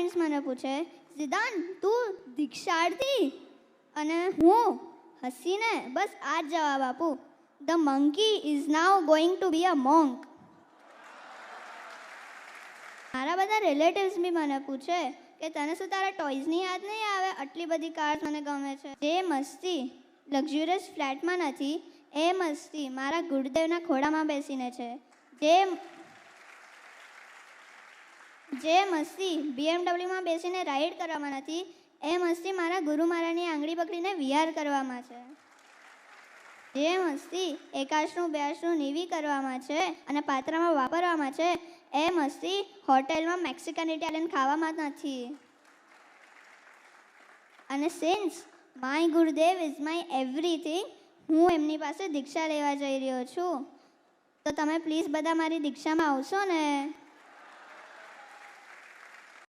Relatives મને પૂછે, ઝિદાન તું દીક્ષાર્થી? અને હું હસીને બસ આ જ જવાબ આપું, the monkey is now going to be a monk. મારા બધા રિલેટિવ્સ બી મને પૂછે કે તને શું તારા ટોયઝની યાદ નહીં આવે? આટલી બધી કાર્સ મને ગમે છે. જે મસ્તી લક્ઝુરિયસ ફ્લેટમાં નથી, એ મસ્તી મારા ગુરુદેવના ખોળામાં બેસીને છે. જે મસ્તી BMW માં બેસીને રાઈડ કરવામાં નથી, એ મસ્તી મારા ગુરુ મહારાજની આંગળી પકડીને વિહાર કરવામાં છે. જે મસ્તી એકાશનું બેશનું નીવી કરવામાં છે અને પાત્રમાં વાપરવામાં છે, એ મસ્તી હોટેલમાં મેક્સિકન ઇટાલિયન ખાવામાં નથી. અને since my Gurudev is my everything, હું એમની પાસે દીક્ષા લેવા જઈ રહ્યો છું. તો તમે પ્લીઝ બધા મારી દીક્ષામાં આવશો ને?